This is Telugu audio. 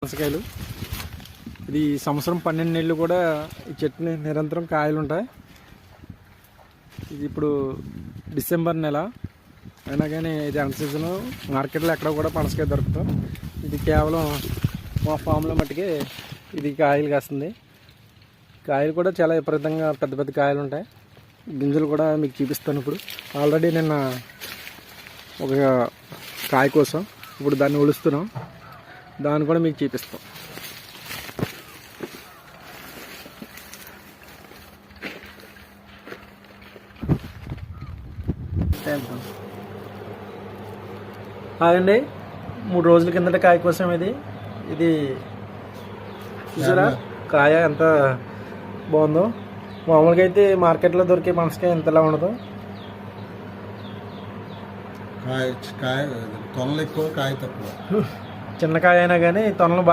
పనసకాయలు ఇది సంవత్సరం 12 నెలలు కూడా ఈ చెట్టుని నిరంతరం కాయలు ఉంటాయి. ఇది ఇప్పుడు డిసెంబర్ నెల అయినా కానీ ఇది అన్ సీజను. మార్కెట్లో ఎక్కడ కూడా పనసకాయ దొరుకుతాం. ఇది కేవలం మా ఫామ్లో మట్టుకే ఇది కాయలు కాస్తుంది. కాయలు కూడా చాలా విపరీతంగా పెద్ద పెద్ద కాయలు ఉంటాయి. గింజలు కూడా మీకు చూపిస్తాను. ఇప్పుడు ఆల్రెడీ నిన్న ఒక కాయ కోసం ఇప్పుడు దాన్ని ఒలుస్తున్నాం. దాన్ని కూడా మీకు చూపిస్తాం. ఆగండి, 3 రోజుల కిందట కాయ కోసం ఇది చూసారా కాయ ఎంత బాగుందో. మామూలుగా అయితే మార్కెట్లో దొరికే పనసకాయ ఎంతలా ఉండదు. కాయ తొనలు ఎక్కువ, కాయ తక్కువ. చిన్న కాయ అయినా కానీ తొనలు